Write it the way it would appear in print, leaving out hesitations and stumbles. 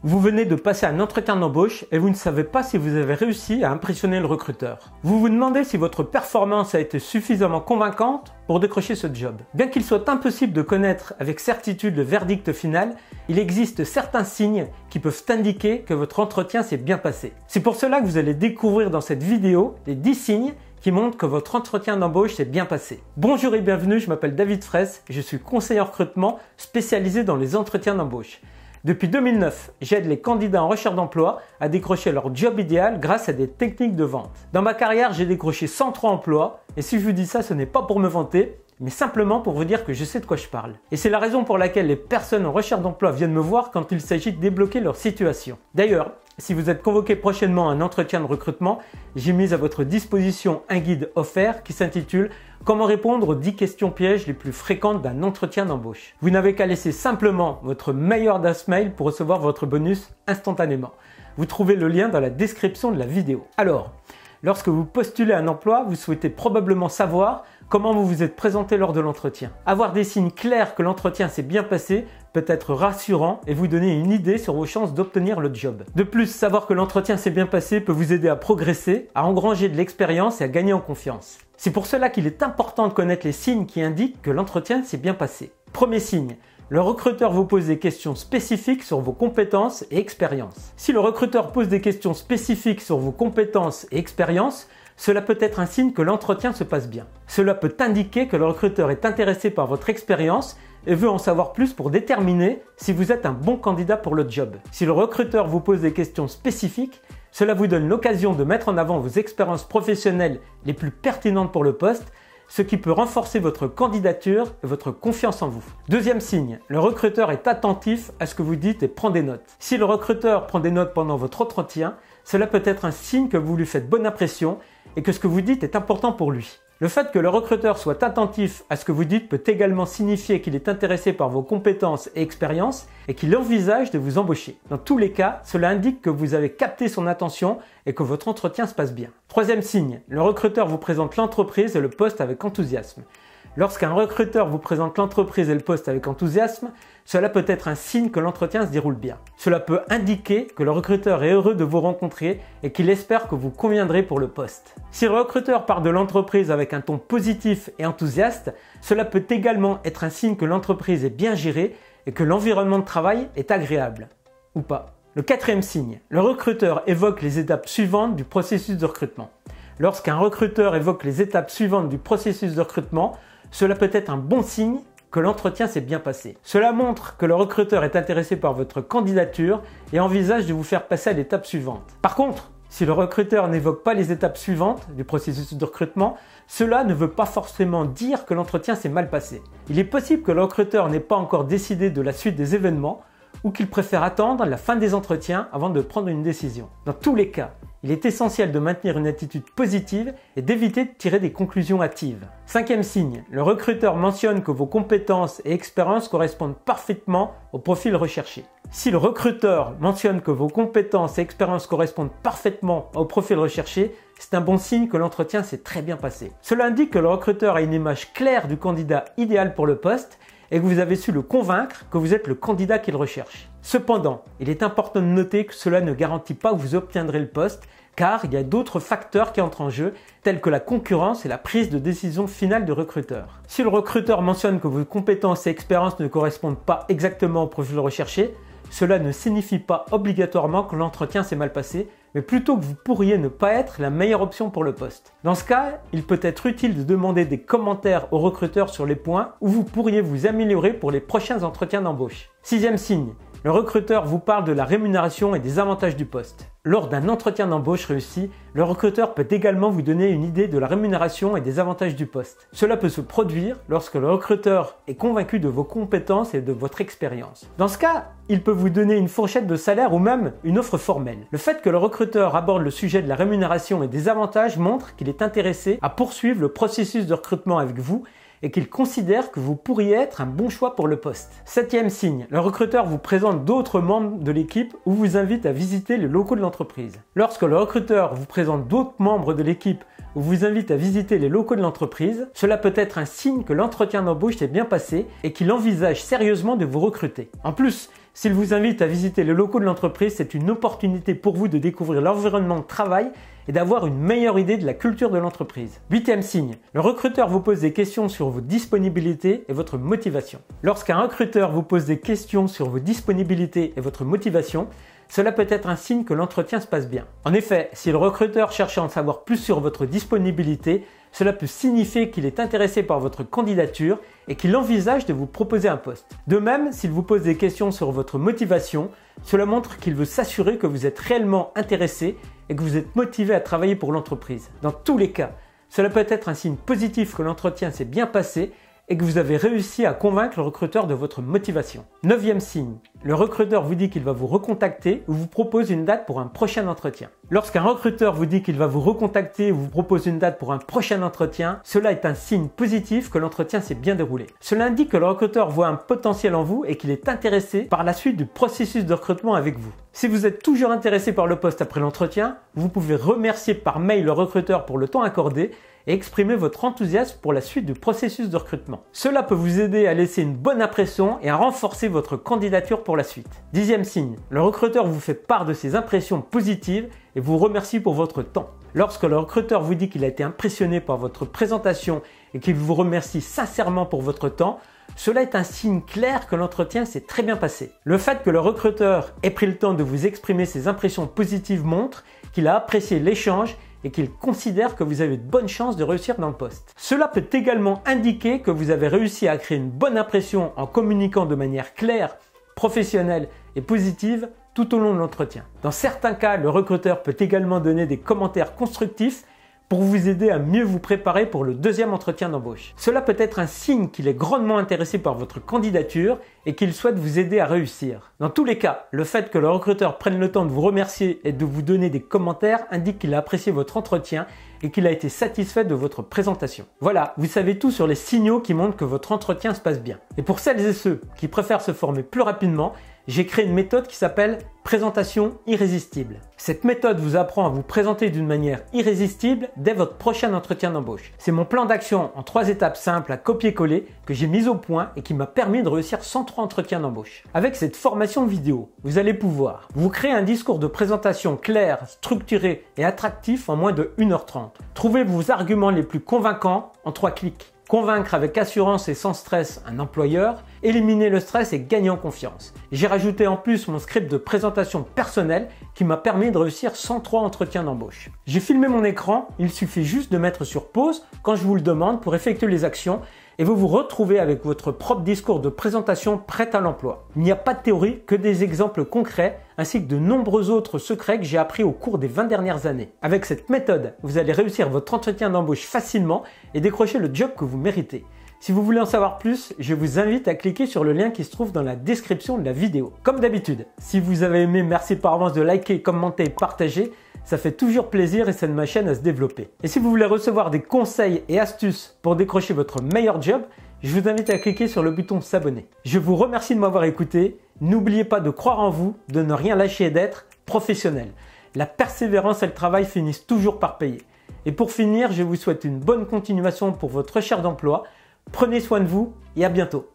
Vous venez de passer un entretien d'embauche et vous ne savez pas si vous avez réussi à impressionner le recruteur. Vous vous demandez si votre performance a été suffisamment convaincante pour décrocher ce job. Bien qu'il soit impossible de connaître avec certitude le verdict final, il existe certains signes qui peuvent indiquer que votre entretien s'est bien passé. C'est pour cela que vous allez découvrir dans cette vidéo les 10 signes qui montrent que votre entretien d'embauche s'est bien passé. Bonjour et bienvenue, je m'appelle David Fraisse et je suis conseiller en recrutement spécialisé dans les entretiens d'embauche. Depuis 2009, j'aide les candidats en recherche d'emploi à décrocher leur job idéal grâce à des techniques de vente. Dans ma carrière, j'ai décroché 103 emplois et si je vous dis ça, ce n'est pas pour me vanter, mais simplement pour vous dire que je sais de quoi je parle. Et c'est la raison pour laquelle les personnes en recherche d'emploi viennent me voir quand il s'agit de débloquer leur situation. D'ailleurs, si vous êtes convoqué prochainement à un entretien de recrutement, j'ai mis à votre disposition un guide offert qui s'intitule « Comment répondre aux 10 questions pièges les plus fréquentes d'un entretien d'embauche ». Vous n'avez qu'à laisser simplement votre meilleure adresse mail pour recevoir votre bonus instantanément. Vous trouvez le lien dans la description de la vidéo. Alors, lorsque vous postulez un emploi, vous souhaitez probablement savoir comment vous vous êtes présenté lors de l'entretien. Avoir des signes clairs que l'entretien s'est bien passé peut être rassurant et vous donner une idée sur vos chances d'obtenir le job. De plus, savoir que l'entretien s'est bien passé peut vous aider à progresser, à engranger de l'expérience et à gagner en confiance. C'est pour cela qu'il est important de connaître les signes qui indiquent que l'entretien s'est bien passé. Premier signe, le recruteur vous pose des questions spécifiques sur vos compétences et expériences. Si le recruteur pose des questions spécifiques sur vos compétences et expériences, cela peut être un signe que l'entretien se passe bien. Cela peut indiquer que le recruteur est intéressé par votre expérience et veut en savoir plus pour déterminer si vous êtes un bon candidat pour le job. Si le recruteur vous pose des questions spécifiques, cela vous donne l'occasion de mettre en avant vos expériences professionnelles les plus pertinentes pour le poste, ce qui peut renforcer votre candidature et votre confiance en vous. Deuxième signe, le recruteur est attentif à ce que vous dites et prend des notes. Si le recruteur prend des notes pendant votre entretien, cela peut être un signe que vous lui faites bonne impression et que ce que vous dites est important pour lui. Le fait que le recruteur soit attentif à ce que vous dites peut également signifier qu'il est intéressé par vos compétences et expériences et qu'il envisage de vous embaucher. Dans tous les cas, cela indique que vous avez capté son attention et que votre entretien se passe bien. Troisième signe, le recruteur vous présente l'entreprise et le poste avec enthousiasme. Lorsqu'un recruteur vous présente l'entreprise et le poste avec enthousiasme, cela peut être un signe que l'entretien se déroule bien. Cela peut indiquer que le recruteur est heureux de vous rencontrer et qu'il espère que vous conviendrez pour le poste. Si le recruteur part de l'entreprise avec un ton positif et enthousiaste, cela peut également être un signe que l'entreprise est bien gérée et que l'environnement de travail est agréable. Ou pas. Le quatrième signe, le recruteur évoque les étapes suivantes du processus de recrutement. Lorsqu'un recruteur évoque les étapes suivantes du processus de recrutement, cela peut être un bon signe que l'entretien s'est bien passé. Cela montre que le recruteur est intéressé par votre candidature et envisage de vous faire passer à l'étape suivante. Par contre, si le recruteur n'évoque pas les étapes suivantes du processus de recrutement, cela ne veut pas forcément dire que l'entretien s'est mal passé. Il est possible que le recruteur n'ait pas encore décidé de la suite des événements ou qu'il préfère attendre la fin des entretiens avant de prendre une décision. Dans tous les cas, il est essentiel de maintenir une attitude positive et d'éviter de tirer des conclusions hâtives. Cinquième signe, le recruteur mentionne que vos compétences et expériences correspondent parfaitement au profil recherché. Si le recruteur mentionne que vos compétences et expériences correspondent parfaitement au profil recherché, c'est un bon signe que l'entretien s'est très bien passé. Cela indique que le recruteur a une image claire du candidat idéal pour le poste et que vous avez su le convaincre que vous êtes le candidat qu'il recherche. Cependant, il est important de noter que cela ne garantit pas que vous obtiendrez le poste, car il y a d'autres facteurs qui entrent en jeu, tels que la concurrence et la prise de décision finale du recruteur. Si le recruteur mentionne que vos compétences et expériences ne correspondent pas exactement au profil recherché, cela ne signifie pas obligatoirement que l'entretien s'est mal passé, mais plutôt que vous pourriez ne pas être la meilleure option pour le poste. Dans ce cas, il peut être utile de demander des commentaires au recruteur sur les points où vous pourriez vous améliorer pour les prochains entretiens d'embauche. Sixième signe, le recruteur vous parle de la rémunération et des avantages du poste. Lors d'un entretien d'embauche réussi, le recruteur peut également vous donner une idée de la rémunération et des avantages du poste. Cela peut se produire lorsque le recruteur est convaincu de vos compétences et de votre expérience. Dans ce cas, il peut vous donner une fourchette de salaire ou même une offre formelle. Le fait que le recruteur aborde le sujet de la rémunération et des avantages montre qu'il est intéressé à poursuivre le processus de recrutement avec vous et qu'il considère que vous pourriez être un bon choix pour le poste. Septième signe, le recruteur vous présente d'autres membres de l'équipe ou vous invite à visiter les locaux de l'entreprise. Lorsque le recruteur vous présente d'autres membres de l'équipe ou vous invite à visiter les locaux de l'entreprise, cela peut être un signe que l'entretien d'embauche s'est bien passé et qu'il envisage sérieusement de vous recruter. En plus, S'il vous invite à visiter les locaux de l'entreprise, c'est une opportunité pour vous de découvrir l'environnement de travail et d'avoir une meilleure idée de la culture de l'entreprise. 8e signe, le recruteur vous pose des questions sur vos disponibilités et votre motivation. Lorsqu'un recruteur vous pose des questions sur vos disponibilités et votre motivation, cela peut être un signe que l'entretien se passe bien. En effet, si le recruteur cherche à en savoir plus sur votre disponibilité, cela peut signifier qu'il est intéressé par votre candidature et qu'il envisage de vous proposer un poste. De même, s'il vous pose des questions sur votre motivation, cela montre qu'il veut s'assurer que vous êtes réellement intéressé et que vous êtes motivé à travailler pour l'entreprise. Dans tous les cas, cela peut être un signe positif que l'entretien s'est bien passé et que vous avez réussi à convaincre le recruteur de votre motivation. 9e signe, le recruteur vous dit qu'il va vous recontacter ou vous propose une date pour un prochain entretien. Lorsqu'un recruteur vous dit qu'il va vous recontacter ou vous propose une date pour un prochain entretien, cela est un signe positif que l'entretien s'est bien déroulé. Cela indique que le recruteur voit un potentiel en vous et qu'il est intéressé par la suite du processus de recrutement avec vous. Si vous êtes toujours intéressé par le poste après l'entretien, vous pouvez remercier par mail le recruteur pour le temps accordé et exprimer votre enthousiasme pour la suite du processus de recrutement. Cela peut vous aider à laisser une bonne impression et à renforcer votre candidature pour la suite. 10e signe, le recruteur vous fait part de ses impressions positives et vous remercie pour votre temps. Lorsque le recruteur vous dit qu'il a été impressionné par votre présentation et qu'il vous remercie sincèrement pour votre temps, cela est un signe clair que l'entretien s'est très bien passé. Le fait que le recruteur ait pris le temps de vous exprimer ses impressions positives montre qu'il a apprécié l'échange et qu'il considère que vous avez de bonnes chances de réussir dans le poste. Cela peut également indiquer que vous avez réussi à créer une bonne impression en communiquant de manière claire, professionnelle et positive tout au long de l'entretien. Dans certains cas, le recruteur peut également donner des commentaires constructifs pour vous aider à mieux vous préparer pour le deuxième entretien d'embauche. Cela peut être un signe qu'il est grandement intéressé par votre candidature et qu'il souhaite vous aider à réussir. Dans tous les cas, le fait que le recruteur prenne le temps de vous remercier et de vous donner des commentaires indique qu'il a apprécié votre entretien et qu'il a été satisfait de votre présentation. Voilà, vous savez tout sur les signaux qui montrent que votre entretien se passe bien. Et pour celles et ceux qui préfèrent se former plus rapidement, j'ai créé une méthode qui s'appelle présentation irrésistible. Cette méthode vous apprend à vous présenter d'une manière irrésistible dès votre prochain entretien d'embauche. C'est mon plan d'action en 3 étapes simples à copier-coller que j'ai mis au point et qui m'a permis de réussir 103 entretiens d'embauche. Avec cette formation vidéo, vous allez pouvoir vous créer un discours de présentation clair, structuré et attractif en moins de 1h30. Trouver vos arguments les plus convaincants en 3 clics. Convaincre avec assurance et sans stress un employeur, éliminer le stress et gagner en confiance. J'ai rajouté en plus mon script de présentation personnelle qui m'a permis de réussir 103 entretiens d'embauche. J'ai filmé mon écran, il suffit juste de mettre sur pause quand je vous le demande pour effectuer les actions et vous vous retrouvez avec votre propre discours de présentation prêt à l'emploi. Il n'y a pas de théorie, que des exemples concrets ainsi que de nombreux autres secrets que j'ai appris au cours des 20 dernières années. Avec cette méthode, vous allez réussir votre entretien d'embauche facilement et décrocher le job que vous méritez. Si vous voulez en savoir plus, je vous invite à cliquer sur le lien qui se trouve dans la description de la vidéo. Comme d'habitude, si vous avez aimé, merci par avance de liker, commenter et partager. Ça fait toujours plaisir et ça aide ma chaîne à se développer. Et si vous voulez recevoir des conseils et astuces pour décrocher votre meilleur job, je vous invite à cliquer sur le bouton s'abonner. Je vous remercie de m'avoir écouté. N'oubliez pas de croire en vous, de ne rien lâcher et d'être professionnel. La persévérance et le travail finissent toujours par payer. Et pour finir, je vous souhaite une bonne continuation pour votre recherche d'emploi. Prenez soin de vous et à bientôt.